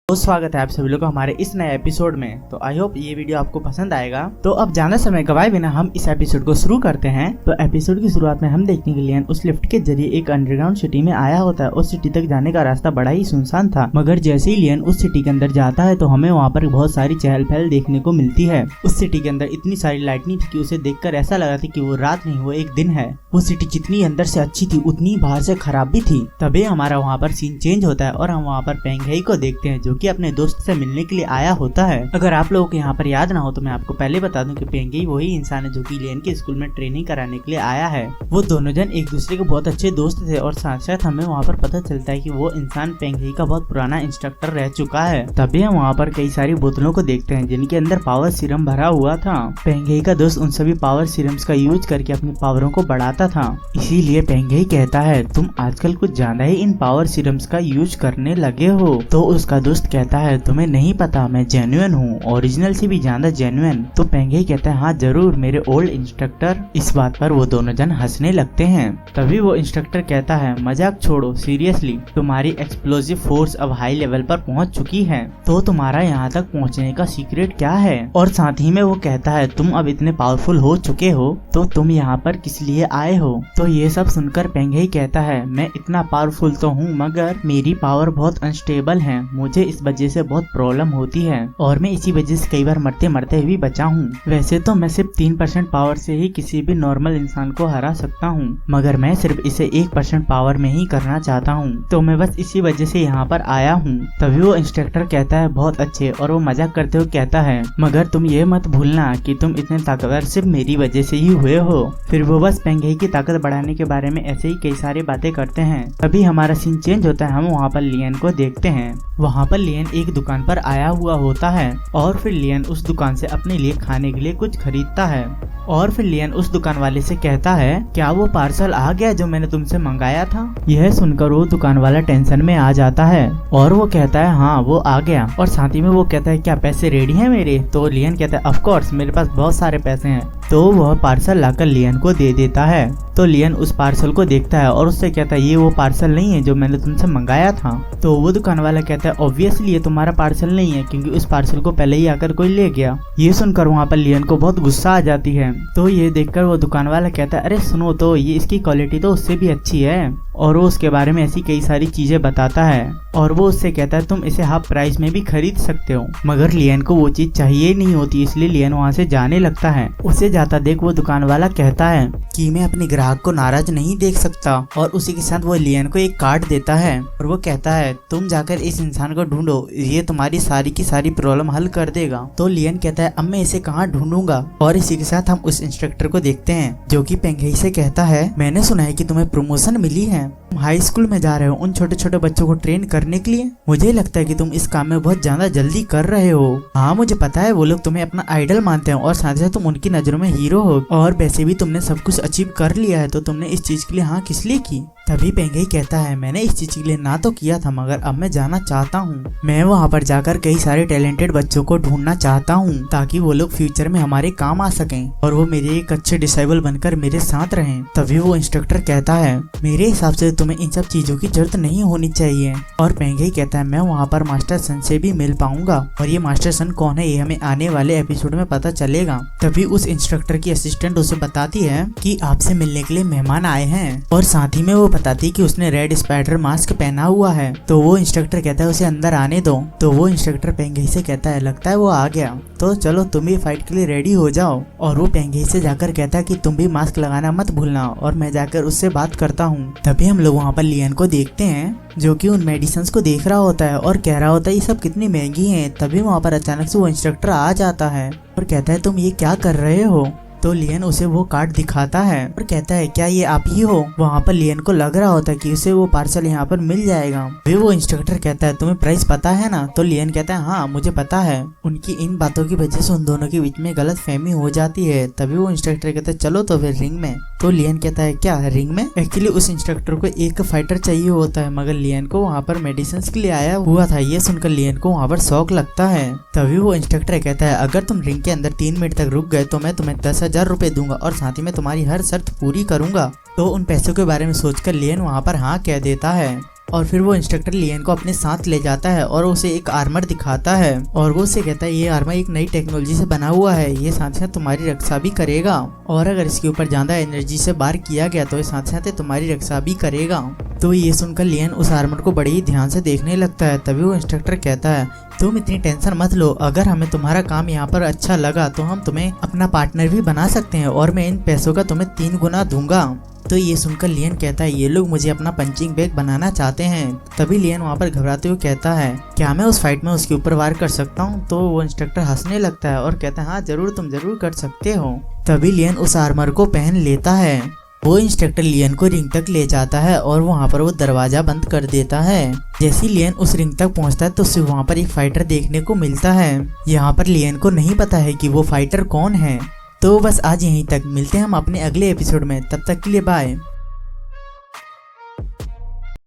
तो स्वागत है आप सभी लोग का हमारे इस नए एपिसोड में। तो आई होप ये वीडियो आपको पसंद आएगा। तो अब ज्यादा समय गवाए बिना हम इस एपिसोड को शुरू करते हैं। तो एपिसोड की शुरुआत में हम देखने के लिए उस लिफ्ट के जरिए एक अंडरग्राउंड सिटी में आया होता है। उस सिटी तक जाने का रास्ता बड़ा ही सुनसान था, मगर जैसे ही लियन उस सिटी के अंदर जाता है तो हमें वहाँ पर बहुत सारी चहल पहल देखने को मिलती है। उस सिटी के अंदर इतनी सारी लाइटनिंग थी कि उसे देखकर ऐसा लगा था कि वो रात नहीं वो एक दिन है। वो सिटी जितनी अंदर से अच्छी थी उतनी बाहर से खराब भी थी। तभी हमारा वहाँ पर सीन चेंज होता है और हम वहाँ पर पेंगहेई को देखते हैं जो कि अपने दोस्त से मिलने के लिए आया होता है। अगर आप लोगों को यहाँ पर याद ना हो तो मैं आपको पहले बता दूं कि पेंगहेई वही इंसान है जो कि लियन के स्कूल में ट्रेनिंग कराने के लिए आया है। वो दोनों जन एक दूसरे के बहुत अच्छे दोस्त थे और साथ साथ हमें वहाँ पर पता चलता है कि वो इंसान पेंगहेई का बहुत पुराना इंस्ट्रक्टर रह चुका है। तभी हम वहाँ पर कई सारी बोतलों को देखते हैं जिनके अंदर पावर सीरम भरा हुआ था। पेंगहेई का दोस्त उन सभी पावर सीरम्स का यूज करके अपनी पावरों को बढ़ाता था। इसीलिए पेंगहेई कहता है तुम आजकल कुछ ज्यादा ही इन पावर सीरम्स का यूज करने लगे हो। तो उसका दोस्त कहता है तुम्हें नहीं पता मैं जेन्युइन हूँ, ओरिजिनल से भी ज्यादा जेन्युइन। तो पेंगहेई कहता है हाँ जरूर मेरे ओल्ड इंस्ट्रक्टर। इस बात पर वो दोनों जन हंसने लगते हैं। तभी वो इंस्ट्रक्टर कहता है मजाक छोड़ो, सीरियसली तुम्हारी एक्सप्लोसिव फोर्स अब हाई लेवल पर पहुंच चुकी है, तो तुम्हारा यहाँ तक पहुँचने का सीक्रेट क्या है। और साथ ही में वो कहता है तुम अब इतने पावरफुल हो चुके हो तो तुम यहाँ पर किस लिए आए हो। तो ये सब सुनकर पेंगहेई कहता है मैं इतना पावरफुल तो हूँ मगर मेरी पावर बहुत अनस्टेबल है, मुझे इस वजह से बहुत प्रॉब्लम होती है और मैं इसी वजह से कई बार मरते मरते भी बचा हूँ। वैसे तो मैं सिर्फ 3% पावर से ही किसी भी नॉर्मल इंसान को हरा सकता हूँ, मगर मैं सिर्फ इसे 1% पावर में ही करना चाहता हूँ, तो मैं बस इसी वजह से यहाँ पर आया हूँ। तभी वो इंस्ट्रक्टर कहता है बहुत अच्छे, और वो मजाक करते हुए कहता है मगर तुम ये मत भूलना कि तुम इतने ताकतवर सिर्फ मेरी वजह से ही हुए हो। फिर वो बस पेंगहेई की ताकत बढ़ाने के बारे में ऐसे ही कई सारी बातें करते हैं। तभी हमारा सीन चेंज होता है, हम वहाँ पर लियन को देखते हैं। वहाँ पर लियन एक दुकान पर आया हुआ होता है और फिर लियन उस दुकान से अपने लिए खाने के लिए कुछ खरीदता है। और फिर लियन उस दुकान वाले से कहता है क्या वो पार्सल आ गया जो मैंने तुमसे मंगाया था। यह सुनकर वो दुकान वाला टेंशन में आ जाता है और वो कहता है हाँ वो आ गया। और साथ ही में वो कहता है क्या पैसे रेडी हैं मेरे। तो लियन कहता है ऑफ कोर्स मेरे पास बहुत सारे पैसे हैं। तो वह पार्सल लाकर लियन को दे देता है। तो लियन उस पार्सल को देखता है और उससे कहता है ये वो पार्सल नहीं है जो मैंने तुमसे मंगाया था। तो वो दुकान वाला कहता है ऑब्वियसली ये तुम्हारा पार्सल नहीं है क्योंकि उस पार्सल को पहले ही आकर कोई ले गया। ये सुनकर वहाँ पर लियन को बहुत गुस्सा आ जाती है। तो ये देखकर वो दुकान वाला कहता है अरे सुनो तो ये इसकी क्वालिटी तो उससे भी अच्छी है, और वो उसके बारे में ऐसी कई सारी चीजें बताता है। और वो उससे कहता है तुम इसे हाफ प्राइस में भी खरीद सकते हो, मगर लियन को वो चीज चाहिए नहीं होती, इसलिए लियन वहाँ से जाने लगता है। उसे जाता देख वो दुकान वाला कहता है कि मैं अपने ग्राहक को नाराज नहीं देख सकता, और उसी के साथ वो लियन को एक कार्ड देता है और वो कहता है तुम जाकर इस इंसान को ढूंढो, ये तुम्हारी सारी की सारी प्रॉब्लम हल कर देगा। तो लियन कहता है अब मैं इसे कहाँ ढूंढूंगा। और इसी के साथ हम उस इंस्ट्रक्टर को देखते हैं जो कि पेंगहेई से कहता है मैंने सुना है कि तुम्हें प्रमोशन मिली है, तुम हाई स्कूल में जा रहे हो उन छोटे छोटे बच्चों को ट्रेन करने के लिए। मुझे लगता है कि तुम इस काम में बहुत ज्यादा जल्दी कर रहे हो। हाँ मुझे पता है वो लोग तुम्हें अपना आइडल मानते हैं और साथ ही साथ तुम उनकी नजरों में हीरो हो, और वैसे भी तुमने सब कुछ अचीव कर लिया है, तो तुमने इस चीज के लिए हाँ किस लिए की। तभी पेंगहेई कहता है मैंने इस चीज के लिए ना तो किया था मगर अब मैं जाना चाहता हूँ। मैं वहाँ पर जाकर कई सारे टैलेंटेड बच्चों को ढूंढना चाहता हूँ ताकि वो लोग फ्यूचर में हमारे काम आ सकें और वो मेरे एक अच्छे डिसेबल बनकर मेरे साथ रहें। तभी वो इंस्ट्रक्टर कहता है मेरे हिसाब से तुम्हें इन सब चीजों की जरूरत नहीं होनी चाहिए। और पेंगहेई कहता है मैं वहाँ पर मास्टर सन से भी मिल पाऊंगा, और ये मास्टर सन कौन है ये हमें आने वाले एपिसोड में पता चलेगा। तभी उस इंस्ट्रक्टर की असिस्टेंट उसे बताती है कि आपसे मिलने के लिए मेहमान आए हैं, और साथ ही में वो बताती कि उसने रेड स्पाइडर मास्क पहना हुआ है। तो वो इंस्ट्रक्टर कहता है उसे अंदर आने दो। तो वो इंस्ट्रक्टर पेंगहेई से कहता है लगता है वो आ गया, तो चलो तुम भी फाइट के लिए रेडी हो जाओ। और वो पेंगहेई से जाकर कहता है कि तुम भी मास्क लगाना मत भूलना, और मैं जाकर उससे बात करता हूँ। तभी हम लोग वहाँ पर लियन को देखते हैं जो कि उन मेडिसिन को देख रहा होता है और कह रहा होता है ये सब कितनी महंगी हैं। तभी वहाँ पर अचानक से वो इंस्ट्रक्टर आ जाता है और कहता है तुम ये क्या कर रहे हो। तो लियन उसे वो कार्ड दिखाता है और कहता है क्या ये आप ही हो। वहाँ पर लियन को लग रहा होता है कि उसे वो पार्सल यहाँ पर मिल जाएगा। फिर वो इंस्ट्रक्टर कहता है तुम्हें प्राइस पता है ना। तो लियन कहता है हाँ मुझे पता है। उनकी इन बातों की वजह से उन दोनों के बीच में गलत फहमी हो जाती है। तभी वो इंस्ट्रक्टर कहता है चलो तो फिर रिंग में। तो लियन कहता है क्या रिंग में। एक्चुअली उस इंस्ट्रक्टर को एक फाइटर चाहिए होता है, मगर लियन को वहाँ पर मेडिसिन के लिए आया हुआ था। ये सुनकर लियन को वहाँ पर शौक लगता है। तभी वो इंस्ट्रक्टर कहता है अगर तुम रिंग के अंदर 3 मिनट तक रुक गए तो मैं तुम्हें 10,000 रुपए दूंगा और साथ ही में तुम्हारी हर शर्त पूरी करूंगा। तो उन पैसों के बारे में सोचकर लियन वहाँ पर हाँ कह देता है। और फिर वो इंस्ट्रक्टर लियन को अपने साथ ले जाता है और उसे एक आर्मर दिखाता है और वो उसे कहता है ये आर्मर एक नई टेक्नोलॉजी से बना हुआ है, ये साथ साथ तुम्हारी रक्षा भी करेगा और अगर इसके ऊपर ज्यादा एनर्जी से वार किया गया तो ये साथ साथ तुम्हारी रक्षा भी करेगा। तो ये सुनकर लियन उस आर्मर को बड़े ही ध्यान से देखने लगता है। तभी वो इंस्ट्रक्टर कहता है तुम इतनी टेंशन मत लो, अगर हमें तुम्हारा काम यहाँ पर अच्छा लगा तो हम तुम्हें अपना पार्टनर भी बना सकते हैं और मैं इन पैसों का तुम्हें 3 गुना दूंगा। तो ये सुनकर लियन कहता है ये लोग मुझे अपना पंचिंग बैग बनाना चाहते हैं। तभी लियन वहाँ पर घबराते हुए कहता है क्या मैं उस फाइट में उसके ऊपर वार कर सकता हूँ। तो वो इंस्ट्रक्टर हंसने लगता है और कहता है हाँ जरूर, तुम जरूर कर सकते हो। तभी लियन उस आर्मर को पहन लेता है। वो इंस्ट्रक्टर लियन को रिंग तक ले जाता है और वहाँ पर वो दरवाजा बंद कर देता है। जैसे ही लियन उस रिंग तक पहुँचता है तो उसे वहाँ पर एक फाइटर देखने को मिलता है। यहाँ पर लियन को नहीं पता है कि वो फाइटर कौन है। तो बस आज यहीं तक, मिलते हैं हम अपने अगले एपिसोड में, तब तक के लिए बाय।